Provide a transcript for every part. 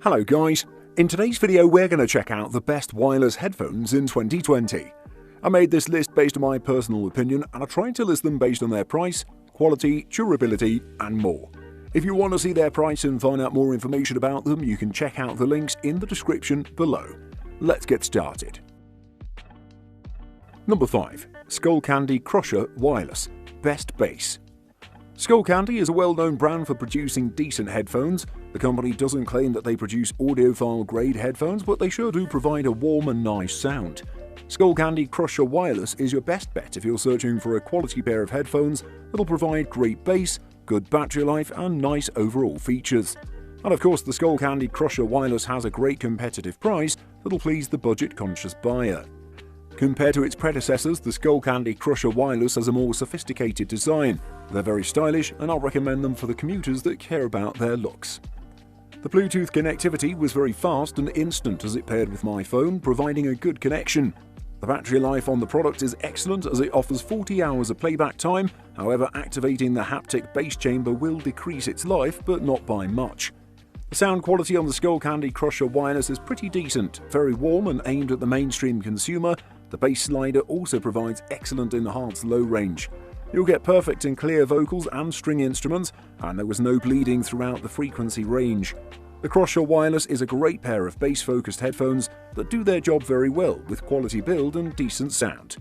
Hello guys, in today's video we're going to check out the best wireless headphones in 2020. I made this list based on my personal opinion and I tried to list them based on their price, quality, durability and more. If you want to see their price and find out more information about them, you can check out the links in the description below. Let's get started. Number 5. Skullcandy Crusher Wireless Best Bass. Skullcandy is a well-known brand for producing decent headphones. The company doesn't claim that they produce audiophile-grade headphones, but they sure do provide a warm and nice sound. Skullcandy Crusher Wireless is your best bet if you're searching for a quality pair of headphones that'll provide great bass, good battery life, and nice overall features. And of course, the Skullcandy Crusher Wireless has a great competitive price that'll please the budget-conscious buyer. Compared to its predecessors, the Skullcandy Crusher Wireless has a more sophisticated design. They're very stylish, and I'll recommend them for the commuters that care about their looks. The Bluetooth connectivity was very fast and instant as it paired with my phone, providing a good connection. The battery life on the product is excellent as it offers 40 hours of playback time. However, activating the haptic bass chamber will decrease its life, but not by much. The sound quality on the Skullcandy Crusher Wireless is pretty decent, very warm and aimed at the mainstream consumer. The bass slider also provides excellent enhanced low range. You'll get perfect and clear vocals and string instruments, and there was no bleeding throughout the frequency range. The Crusher Wireless is a great pair of bass-focused headphones that do their job very well with quality build and decent sound.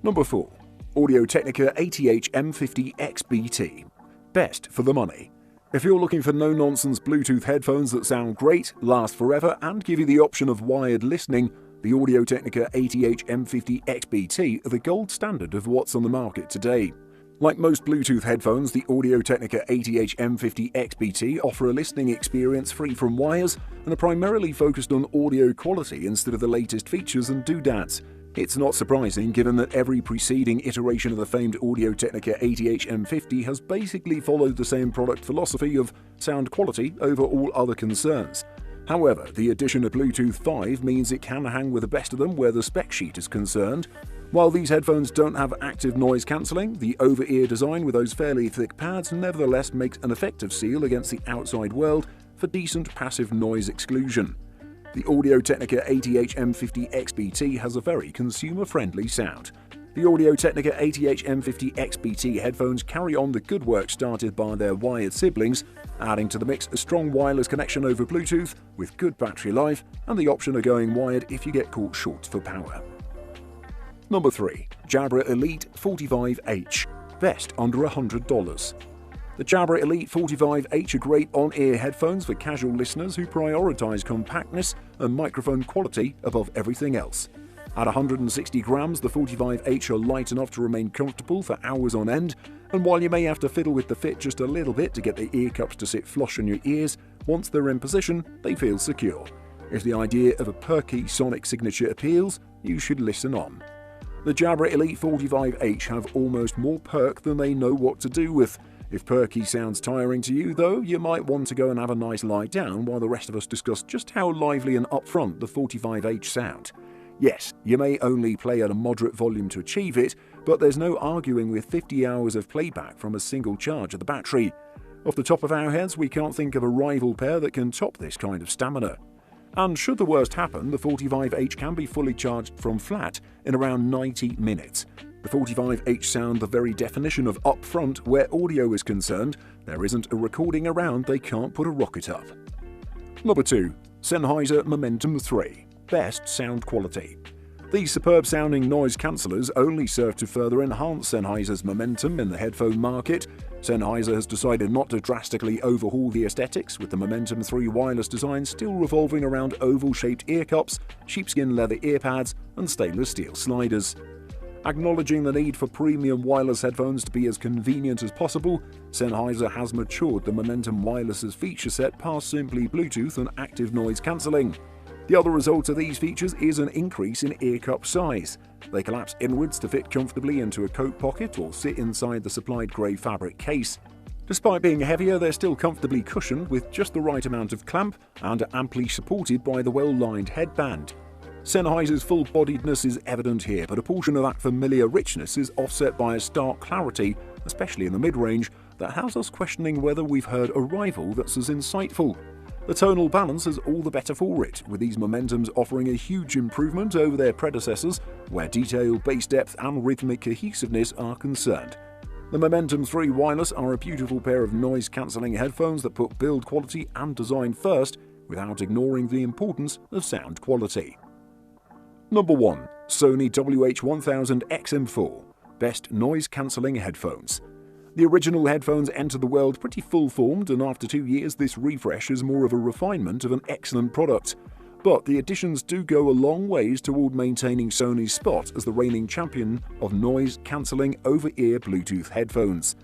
Number 4. Audio-Technica ATH M50 XBT. Best for the money. If you're looking for no-nonsense Bluetooth headphones that sound great, last forever, and give you the option of wired listening, the Audio-Technica ATH M50 XBT are the gold standard of what's on the market today. Like most Bluetooth headphones, the Audio-Technica ATH M50 XBT offer a listening experience free from wires and are primarily focused on audio quality instead of the latest features and doodads. It's not surprising given that every preceding iteration of the famed Audio-Technica ATH M50 has basically followed the same product philosophy of sound quality over all other concerns. However, the addition of Bluetooth 5 means it can hang with the best of them where the spec sheet is concerned. While these headphones don't have active noise cancelling, the over-ear design with those fairly thick pads nevertheless makes an effective seal against the outside world for decent passive noise exclusion. The Audio-Technica ATH M50 XBT has a very consumer-friendly sound. The Audio-Technica ATH M50 XBT headphones carry on the good work started by their wired siblings, adding to the mix a strong wireless connection over Bluetooth with good battery life and the option of going wired if you get caught short for power. Number 3. Jabra Elite 45H. Best under $100. The Jabra Elite 45H are great on-ear headphones for casual listeners who prioritize compactness and microphone quality above everything else. At 160 grams, the 45H are light enough to remain comfortable for hours on end, and while you may have to fiddle with the fit just a little bit to get the ear cups to sit flush on your ears, once they're in position, they feel secure. If the idea of a perky sonic signature appeals, you should listen on. The Jabra Elite 45H have almost more perk than they know what to do with. If perky sounds tiring to you, though, you might want to go and have a nice lie down while the rest of us discuss just how lively and upfront the 45H sound. Yes, you may only play at a moderate volume to achieve it, but there's no arguing with 50 hours of playback from a single charge of the battery. Off the top of our heads, we can't think of a rival pair that can top this kind of stamina. And should the worst happen, the 45H can be fully charged from flat in around 90 minutes. The 45H sound the very definition of upfront where audio is concerned. There isn't a recording around they can't put a rocket up. Number 2. Sennheiser Momentum 3. Best sound quality. These superb-sounding noise cancellers only serve to further enhance Sennheiser's momentum in the headphone market. Sennheiser has decided not to drastically overhaul the aesthetics, with the Momentum 3 wireless design still revolving around oval-shaped ear cups, sheepskin leather ear pads, and stainless steel sliders. Acknowledging the need for premium wireless headphones to be as convenient as possible, Sennheiser has matured the Momentum Wireless's feature set past simply Bluetooth and active noise cancelling. The other result of these features is an increase in ear cup size. They collapse inwards to fit comfortably into a coat pocket or sit inside the supplied grey fabric case. Despite being heavier, they're still comfortably cushioned with just the right amount of clamp and are amply supported by the well-lined headband. Sennheiser's full-bodiedness is evident here, but a portion of that familiar richness is offset by a stark clarity, especially in the mid-range, that has us questioning whether we've heard a rival that's as insightful. The tonal balance is all the better for it, with these Momentums offering a huge improvement over their predecessors where detail, bass depth and rhythmic cohesiveness are concerned. The Momentum 3 Wireless are a beautiful pair of noise-cancelling headphones that put build quality and design first without ignoring the importance of sound quality. Number 1. Sony WH-1000 XM4 Best Noise-Cancelling Headphones. The original headphones entered the world pretty full-formed, and after 2 years this refresh is more of a refinement of an excellent product. But the additions do go a long ways toward maintaining Sony's spot as the reigning champion of noise-cancelling over-ear Bluetooth headphones.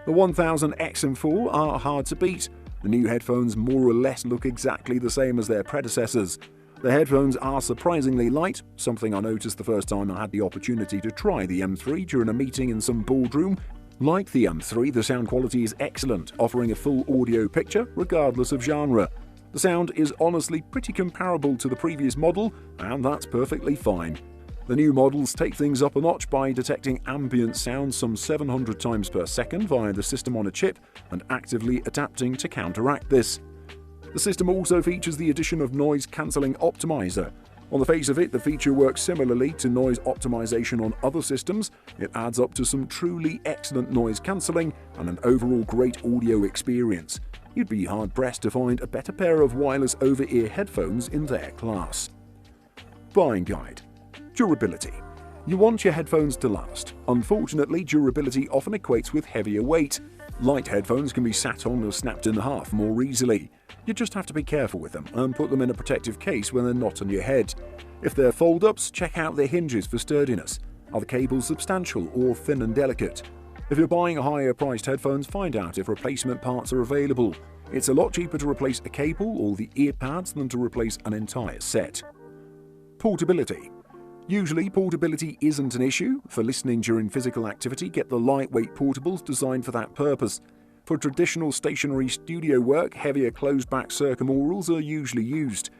The 1000 XM4 are hard to beat. The new headphones more or less look exactly the same as their predecessors. The headphones are surprisingly light, something I noticed the first time I had the opportunity to try the M3 during a meeting in some boardroom. Like the M3, the sound quality is excellent, offering a full audio picture regardless of genre. The sound is honestly pretty comparable to the previous model, and that's perfectly fine. The new models take things up a notch by detecting ambient sound some 700 times per second via the system on a chip and actively adapting to counteract this. The system also features the addition of Noise Cancelling Optimizer. On the face of it, the feature works similarly to noise optimization on other systems. It adds up to some truly excellent noise cancelling and an overall great audio experience. You'd be hard-pressed to find a better pair of wireless over-ear headphones in their class. Buying guide. Durability. You want your headphones to last. Unfortunately, durability often equates with heavier weight. Light headphones can be sat on or snapped in half more easily. You just have to be careful with them and put them in a protective case when they're not on your head. If they're fold-ups, check out their hinges for sturdiness. Are the cables substantial or thin and delicate? If you're buying higher-priced headphones, find out if replacement parts are available. It's a lot cheaper to replace a cable or the ear pads than to replace an entire set. Portability. Usually, portability isn't an issue. For listening during physical activity, get the lightweight portables designed for that purpose. For traditional stationary studio work, heavier closed-back circumorals are usually used.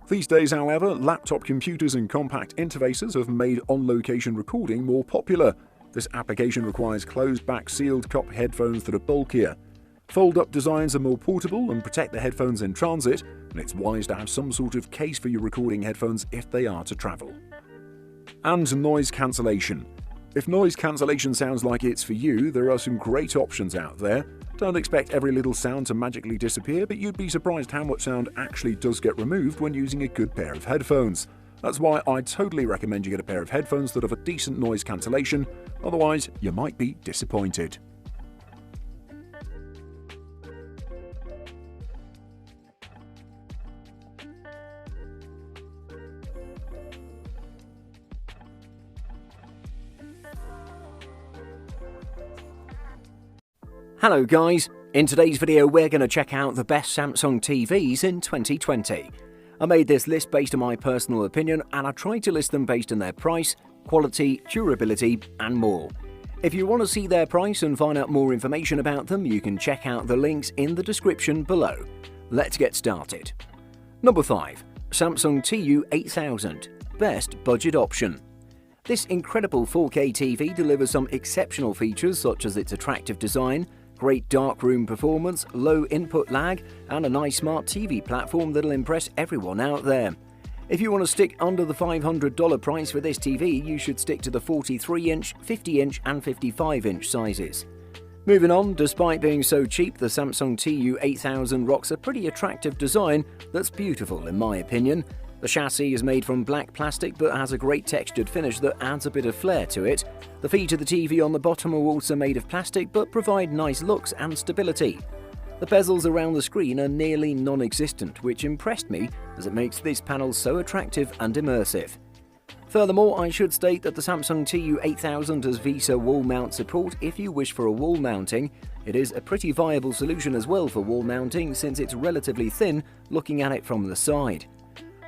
These days, however, laptop computers and compact interfaces have made on-location recording more popular. This application requires closed-back sealed cup headphones that are bulkier. Fold-up designs are more portable and protect the headphones in transit, and it's wise to have some sort of case for your recording headphones if they are to travel. And noise cancellation. If noise cancellation sounds like it's for you, there are some great options out there. Don't expect every little sound to magically disappear, but you'd be surprised how much sound actually does get removed when using a good pair of headphones. That's why I totally recommend you get a pair of headphones that have a decent noise cancellation, otherwise you might be disappointed. Hello guys, in today's video we're going to check out the best Samsung TVs in 2020. I made this list based on my personal opinion and I tried to list them based on their price, quality, durability and more. If you want to see their price and find out more information about them, you can check out the links in the description below. Let's get started. Number 5. Samsung TU8000 Best Budget Option. This incredible 4K TV delivers some exceptional features such as its attractive design, great darkroom performance, low input lag, and a nice smart TV platform that'll impress everyone out there. If you want to stick under the $500 price for this TV, you should stick to the 43-inch, 50-inch and 55-inch sizes. Moving on, despite being so cheap, the Samsung TU8000 rocks a pretty attractive design that's beautiful in my opinion. The chassis is made from black plastic but has a great textured finish that adds a bit of flair to it. The feet of the TV on the bottom are also made of plastic but provide nice looks and stability. The bezels around the screen are nearly non-existent, which impressed me as it makes this panel so attractive and immersive. Furthermore, I should state that the Samsung TU8000 has VESA wall mount support if you wish for a wall mounting. It is a pretty viable solution as well for wall mounting since it's relatively thin looking at it from the side.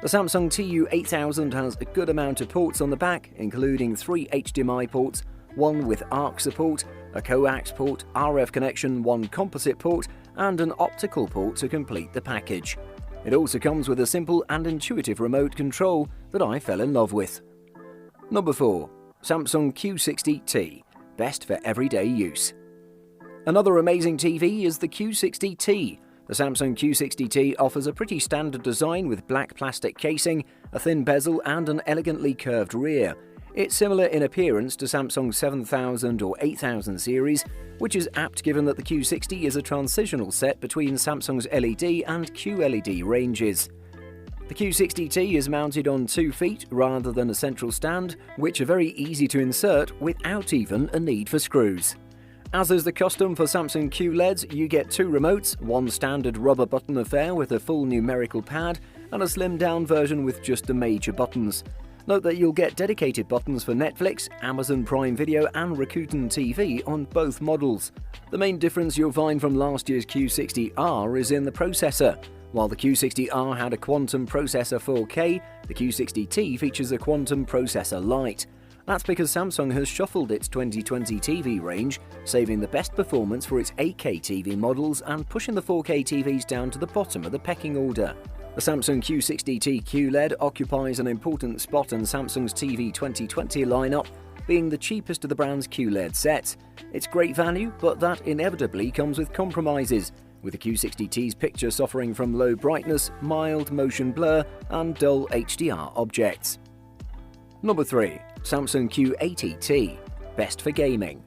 The Samsung TU8000 has a good amount of ports on the back, including 3 HDMI ports, 1 with ARC support, a coax port, RF connection, 1 composite port, and an optical port to complete the package. It also comes with a simple and intuitive remote control that I fell in love with. Number 4. Samsung Q60T Best for Everyday Use. Another amazing TV is the Q60T. The The Samsung Q60T offers a pretty standard design with black plastic casing, a thin bezel and an elegantly curved rear. It's similar in appearance to Samsung's 7000 or 8000 series, which is apt given that the Q60 is a transitional set between Samsung's LED and QLED ranges. The Q60T is mounted on 2 feet rather than a central stand, which are very easy to insert without even a need for screws. As is the custom for Samsung QLEDs, you get 2 remotes, one standard rubber button affair with a full numerical pad, and a slimmed-down version with just the major buttons. Note that you'll get dedicated buttons for Netflix, Amazon Prime Video and Rakuten TV on both models. The main difference you'll find from last year's Q60R is in the processor. While the Q60R had a Quantum Processor 4K, the Q60T features a Quantum Processor Lite. That's because Samsung has shuffled its 2020 TV range, saving the best performance for its 8K TV models and pushing the 4K TVs down to the bottom of the pecking order. The Samsung Q60T QLED occupies an important spot in Samsung's TV 2020 lineup, being the cheapest of the brand's QLED sets. It's great value, but that inevitably comes with compromises, with the Q60T's picture suffering from low brightness, mild motion blur, and dull HDR objects. Number 3. Samsung Q80T, best for gaming.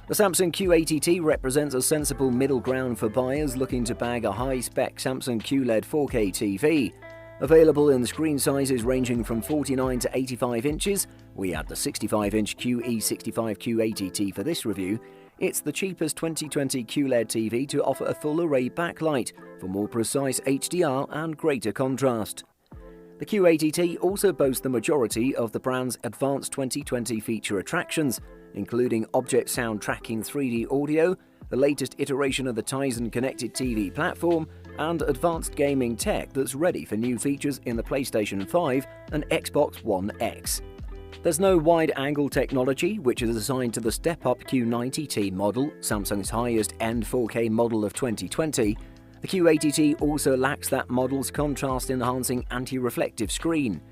The Samsung Q80T represents a sensible middle ground for buyers looking to bag a high-spec Samsung QLED 4K TV. Available in screen sizes ranging from 49 to 85 inches, we add the 65-inch QE65Q80T for this review. It's the cheapest 2020 QLED TV to offer a full-array backlight for more precise HDR and greater contrast. The Q80T also boasts the majority of the brand's advanced 2020 feature attractions, including object sound tracking 3D audio, the latest iteration of the Tizen connected TV platform, and advanced gaming tech that's ready for new features in the PlayStation 5 and Xbox One X. There's no wide-angle technology, which is assigned to the step-up Q90T model, Samsung's highest-end 4K model of 2020. The Q80T also lacks that model's contrast-enhancing anti-reflective screen.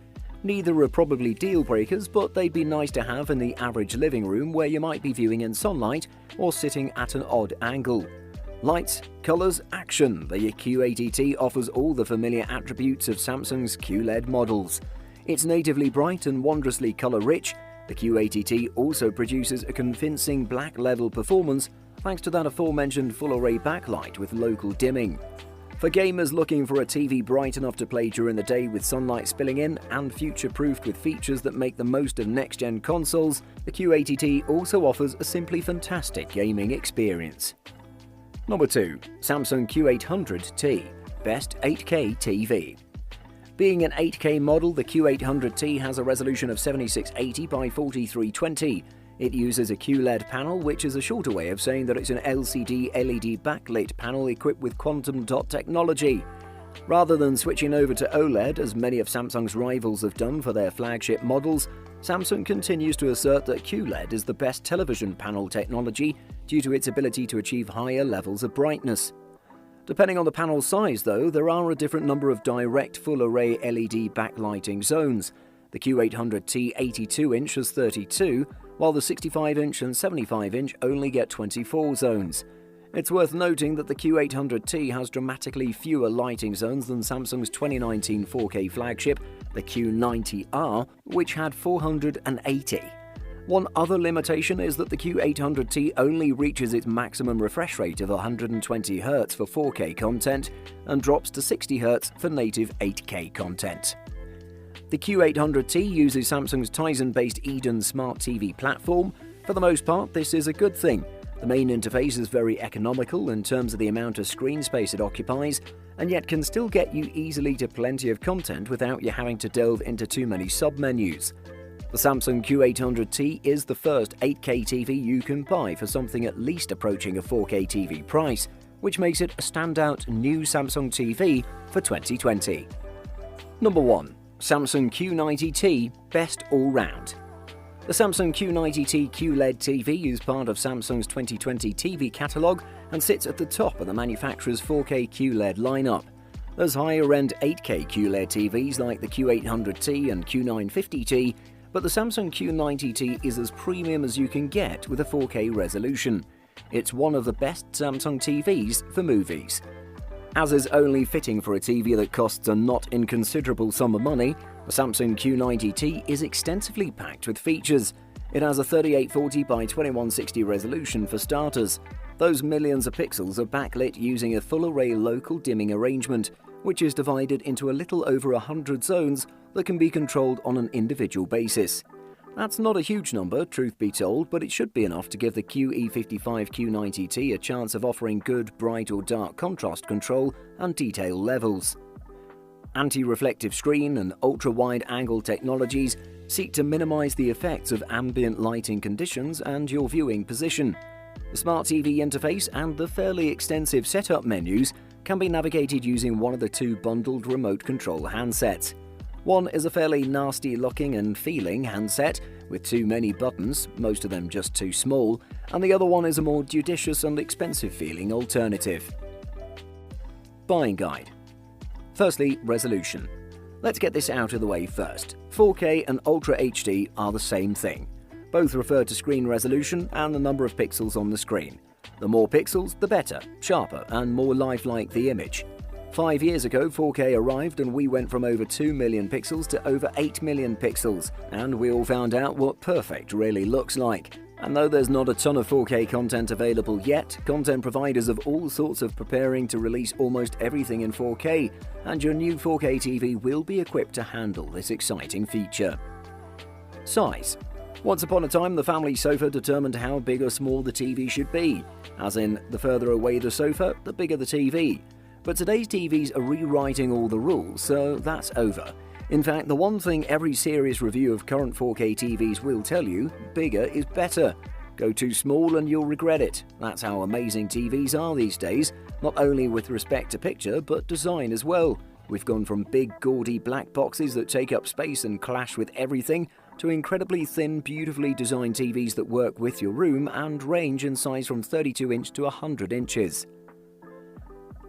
Neither are probably deal-breakers, but they'd be nice to have in the average living room where you might be viewing in sunlight or sitting at an odd angle. Lights, colours, action. The Q80T offers all the familiar attributes of Samsung's QLED models. It's natively bright and wondrously colour-rich. The Q80T also produces a convincing black-level performance thanks to that aforementioned full-array backlight with local dimming. For gamers looking for a TV bright enough to play during the day with sunlight spilling in and future-proofed with features that make the most of next-gen consoles, the Q80T also offers a simply fantastic gaming experience. Number 2. Samsung Q800T, best 8K TV. Being an 8K model, the Q800T has a resolution of 7680 by 4320. It uses a QLED panel, which is a shorter way of saying that it's an LCD LED backlit panel equipped with quantum dot technology. Rather than switching over to OLED, as many of Samsung's rivals have done for their flagship models, Samsung continues to assert that QLED is the best television panel technology due to its ability to achieve higher levels of brightness. Depending on the panel size, though, there are a different number of direct full-array LED backlighting zones. The Q800T 82-inch has 32, while the 65-inch and 75-inch only get 24 zones. It's worth noting that the Q800T has dramatically fewer lighting zones than Samsung's 2019 4K flagship, the Q90R, which had 480. One other limitation is that the Q800T only reaches its maximum refresh rate of 120 Hz for 4K content and drops to 60 Hz for native 8K content. The Q800T uses Samsung's Tizen-based Eden Smart TV platform. For the most part, this is a good thing. The main interface is very economical in terms of the amount of screen space it occupies, and yet can still get you easily to plenty of content without you having to delve into too many sub-menus. The Samsung Q800T is the first 8K TV you can buy for something at least approaching a 4K TV price, which makes it a standout new Samsung TV for 2020. Number 1. Samsung Q90T, best all-round. The Samsung Q90T QLED TV is part of Samsung's 2020 TV catalogue and sits at the top of the manufacturer's 4K QLED lineup. There's higher-end 8K QLED TVs like the Q800T and Q950T, but the Samsung Q90T is as premium as you can get with a 4K resolution. It's one of the best Samsung TVs for movies. As is only fitting for a TV that costs a not inconsiderable sum of money, the Samsung Q90T is extensively packed with features. It has a 3840 by 2160 resolution for starters. Those millions of pixels are backlit using a full-array local dimming arrangement, which is divided into a little over 100 zones that can be controlled on an individual basis. That's not a huge number, truth be told, but it should be enough to give the QE55 Q90T a chance of offering good bright or dark contrast control and detail levels. Anti-reflective screen and ultra-wide angle technologies seek to minimize the effects of ambient lighting conditions and your viewing position. The Smart TV interface and the fairly extensive setup menus can be navigated using one of the two bundled remote control handsets. One is a fairly nasty looking and feeling handset with too many buttons, most of them just too small, and the other one is a more judicious and expensive feeling alternative. Buying guide. Firstly, resolution. Let's get this out of the way first. 4K and Ultra HD are the same thing. Both refer to screen resolution and the number of pixels on the screen. The more pixels, the better, sharper and more lifelike the image. 5 years ago, 4K arrived and we went from over 2 million pixels to over 8 million pixels, and we all found out what perfect really looks like. And though there's not a ton of 4K content available yet, content providers of all sorts are preparing to release almost everything in 4K, and your new 4K TV will be equipped to handle this exciting feature. Size. Once upon a time, the family sofa determined how big or small the TV should be, as in, the further away the sofa, the bigger the TV. But today's TVs are rewriting all the rules, so that's over. In fact, the one thing every serious review of current 4K TVs will tell you, bigger is better. Go too small and you'll regret it. That's how amazing TVs are these days, not only with respect to picture, but design as well. We've gone from big, gaudy black boxes that take up space and clash with everything, to incredibly thin, beautifully designed TVs that work with your room and range in size from 32 inch to 100 inches.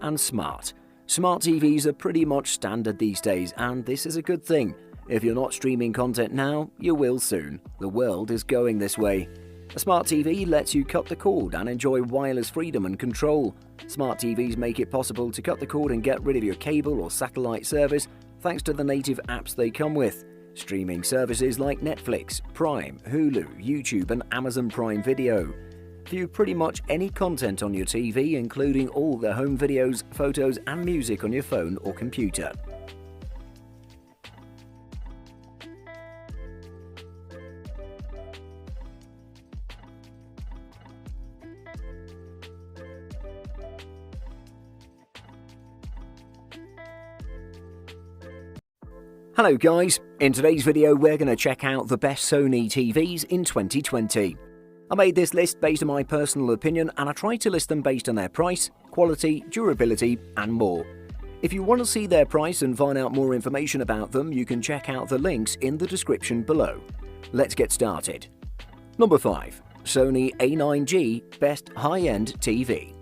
And smart. Smart TVs are pretty much standard these days, and this is a good thing. If you're not streaming content now, you will soon. The world is going this way. A smart TV lets you cut the cord and enjoy wireless freedom and control. Smart TVs make it possible to cut the cord and get rid of your cable or satellite service thanks to the native apps they come with. Streaming services like Netflix, Prime, Hulu, YouTube and Amazon Prime Video. View pretty much any content on your TV, including all the home videos, photos and music on your phone or computer. Hello guys, in today's video we're going to check out the best Sony TVs in 2020. I made this list based on my personal opinion and I tried to list them based on their price, quality, durability and more. If you want to see their price and find out more information about them, you can check out the links in the description below. Let's get started. Number 5. Sony A9G Best High-End TV.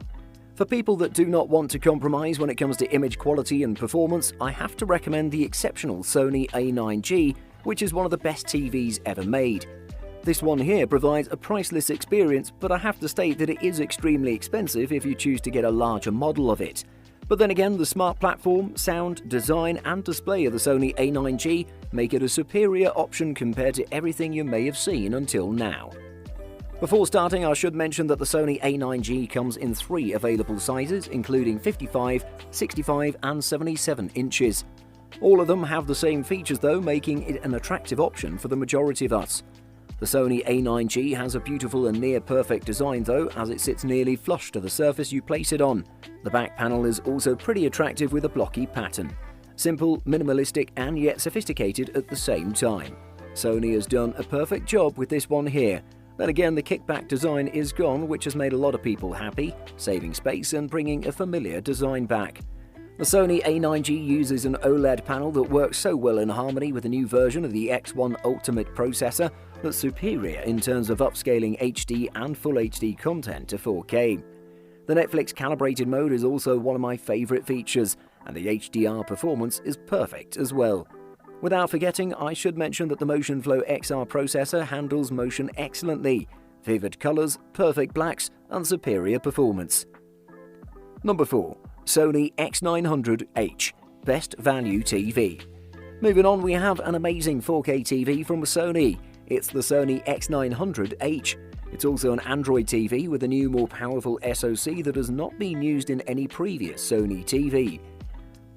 For people that do not want to compromise when it comes to image quality and performance, I have to recommend the exceptional Sony A9G, which is one of the best TVs ever made. This one here provides a priceless experience, but I have to state that it is extremely expensive if you choose to get a larger model of it. But then again, the smart platform, sound, design and display of the Sony A9G make it a superior option compared to everything you may have seen until now. Before starting, I should mention that the Sony A9G comes in 3 available sizes, including 55, 65 and 77 inches. All of them have the same features though, making it an attractive option for the majority of us. The Sony A9G has a beautiful and near-perfect design though, as it sits nearly flush to the surface you place it on. The back panel is also pretty attractive with a blocky pattern. Simple, minimalistic and yet sophisticated at the same time. Sony has done a perfect job with this one here. Then again, the kickback design is gone, which has made a lot of people happy, saving space and bringing a familiar design back. The Sony A9G uses an OLED panel that works so well in harmony with the new version of the X1 Ultimate processor that's superior in terms of upscaling HD and Full HD content to 4K. The Netflix calibrated mode is also one of my favourite features, and the HDR performance is perfect as well. Without forgetting, I should mention that the Motion Flow XR processor handles motion excellently, vivid colours, perfect blacks and superior performance. Number 4. Sony X900H, Best Value TV. Moving on, we have an amazing 4K TV from Sony. It's the Sony X900H. It's also an Android TV with a new, more powerful SoC that has not been used in any previous Sony TV.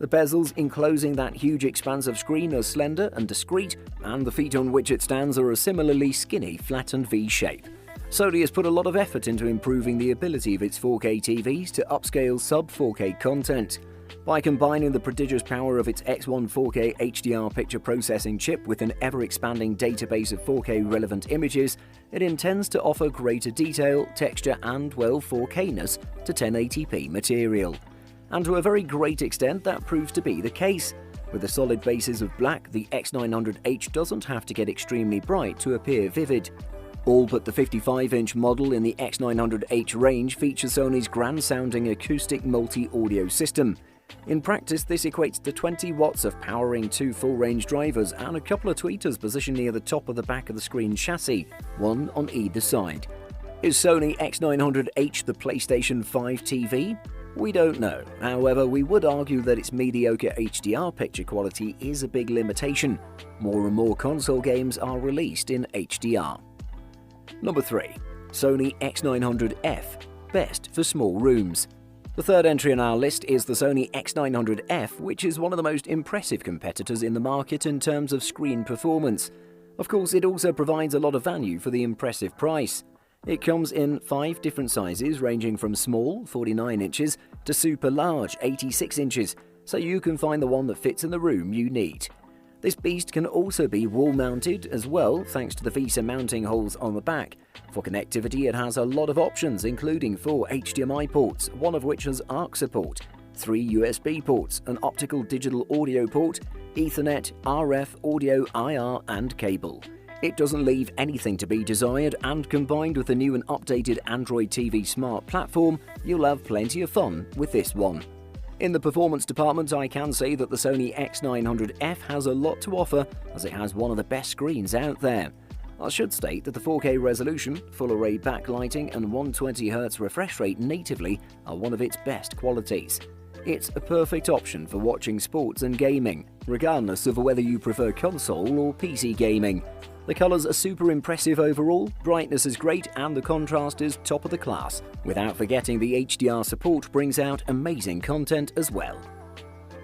The bezels enclosing that huge expansive screen are slender and discreet, and the feet on which it stands are a similarly skinny, flattened V shape. Sony has put a lot of effort into improving the ability of its 4K TVs to upscale sub-4K content. By combining the prodigious power of its X1 4K HDR picture processing chip with an ever-expanding database of 4K relevant images, it intends to offer greater detail, texture and, well, 4K-ness to 1080p material. And to a very great extent that proves to be the case. With a solid basis of black, the X900H doesn't have to get extremely bright to appear vivid. All but the 55-inch model in the X900H range features Sony's grand-sounding acoustic multi-audio system. In practice, this equates to 20 watts of powering 2 full-range drivers and a couple of tweeters positioned near the top of the back of the screen chassis, one on either side. Is Sony X900H the PlayStation 5 TV? We don't know. However, we would argue that its mediocre HDR picture quality is a big limitation. More and more console games are released in HDR. Number 3. Sony X900F, best for small rooms. The third entry on our list is the Sony X900F, which is one of the most impressive competitors in the market in terms of screen performance. Of course, it also provides a lot of value for the impressive price. It comes in 5 different sizes ranging from small, 49 inches, to super large, 86 inches, so you can find the one that fits in the room you need. This beast can also be wall-mounted as well, thanks to the VESA mounting holes on the back. For connectivity, it has a lot of options, including 4 HDMI ports, one of which has ARC support, 3 USB ports, an optical digital audio port, Ethernet, RF, audio, IR, and cable. It doesn't leave anything to be desired, and combined with the new and updated Android TV Smart platform, you'll have plenty of fun with this one. In the performance department, I can say that the Sony X900F has a lot to offer, as it has one of the best screens out there. I should state that the 4K resolution, full array backlighting and 120Hz refresh rate natively are one of its best qualities. It's a perfect option for watching sports and gaming, regardless of whether you prefer console or PC gaming. The colours are super impressive overall, brightness is great and the contrast is top of the class, without forgetting the HDR support brings out amazing content as well.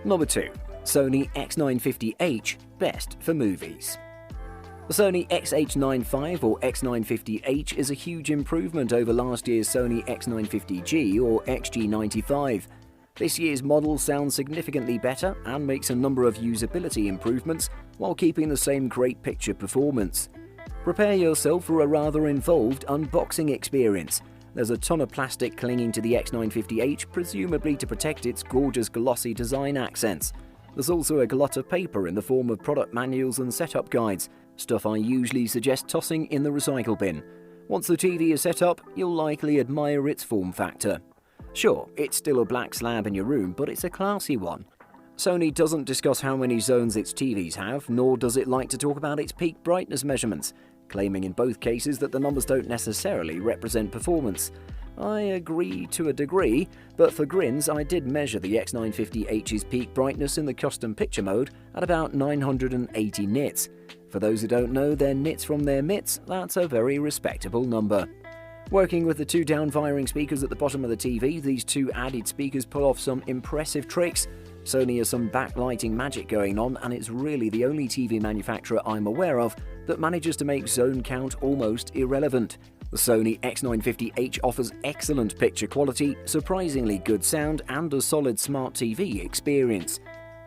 Number 2. Sony X950H, best for movies. The Sony XH95 or X950H is a huge improvement over last year's Sony X950G or XG95. This year's model sounds significantly better and makes a number of usability improvements while keeping the same great picture performance. Prepare yourself for a rather involved unboxing experience. There's a ton of plastic clinging to the X950H, presumably to protect its gorgeous glossy design accents. There's also a glut of paper in the form of product manuals and setup guides, stuff I usually suggest tossing in the recycle bin. Once the TV is set up, you'll likely admire its form factor. Sure, it's still a black slab in your room, but it's a classy one. Sony doesn't discuss how many zones its TVs have, nor does it like to talk about its peak brightness measurements, claiming in both cases that the numbers don't necessarily represent performance. I agree to a degree, but for grins I did measure the X950H's peak brightness in the custom picture mode at about 980 nits. For those who don't know their nits from their mitts, that's a very respectable number. Working with the 2 down-firing speakers at the bottom of the TV, these 2 added speakers pull off some impressive tricks. Sony has some backlighting magic going on, and it's really the only TV manufacturer I'm aware of that manages to make zone count almost irrelevant. The Sony X950H offers excellent picture quality, surprisingly good sound, and a solid smart TV experience.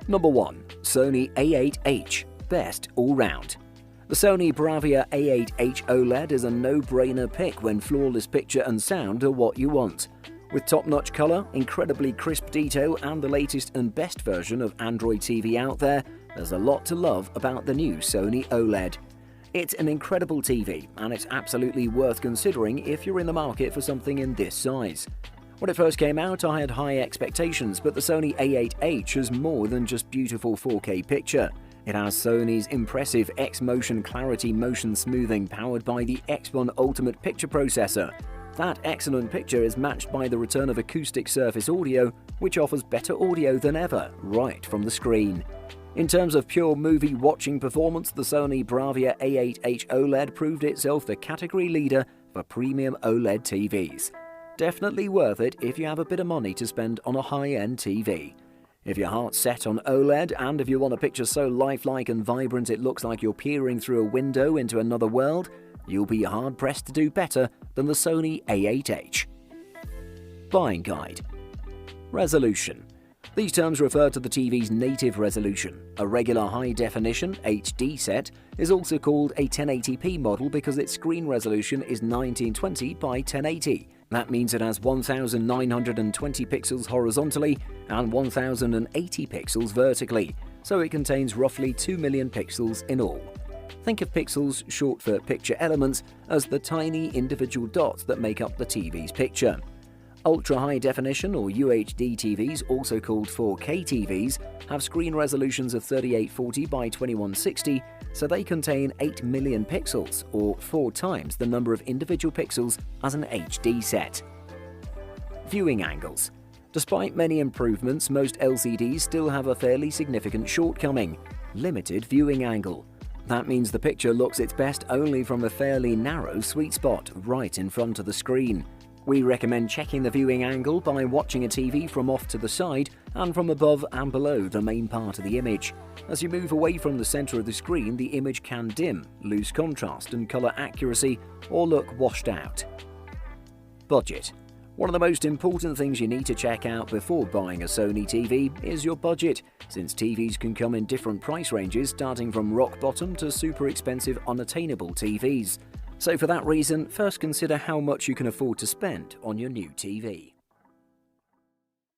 Number 1. Sony A8H, best all-round. The Sony Bravia A8H OLED is a no-brainer pick when flawless picture and sound are what you want. With top-notch color, incredibly crisp detail, and the latest and best version of Android TV out there, there's a lot to love about the new Sony OLED. It's an incredible TV, and it's absolutely worth considering if you're in the market for something in this size. When it first came out, I had high expectations, but the Sony A8H has more than just beautiful 4K picture. It has Sony's impressive X-Motion Clarity motion smoothing powered by the X1 Ultimate Picture Processor. That excellent picture is matched by the return of acoustic surface audio, which offers better audio than ever, right from the screen. In terms of pure movie watching performance, the Sony Bravia A8H OLED proved itself the category leader for premium OLED TVs. Definitely worth it if you have a bit of money to spend on a high-end TV. If your heart's set on OLED, and if you want a picture so lifelike and vibrant it looks like you're peering through a window into another world, you'll be hard-pressed to do better than the Sony A8H. Buying Guide. Resolution. These terms refer to the TV's native resolution. A regular high-definition HD set is also called a 1080p model because its screen resolution is 1920 by 1080. That means it has 1920 pixels horizontally and 1080 pixels vertically, so it contains roughly 2 million pixels in all. Think of pixels, short for picture elements, as the tiny individual dots that make up the TV's picture. Ultra-high definition or UHD TVs, also called 4K TVs, have screen resolutions of 3840 by 2160, so they contain 8 million pixels, or 4 times the number of individual pixels as an HD set. Viewing angles. Despite many improvements, most LCDs still have a fairly significant shortcoming: limited viewing angle. That means the picture looks its best only from a fairly narrow sweet spot right in front of the screen. We recommend checking the viewing angle by watching a TV from off to the side and from above and below the main part of the image. As you move away from the center of the screen, the image can dim, lose contrast and color accuracy, or look washed out. Budget. One of the most important things you need to check out before buying a Sony TV is your budget, since TVs can come in different price ranges starting from rock bottom to super expensive unattainable TVs. So for that reason, first consider how much you can afford to spend on your new TV.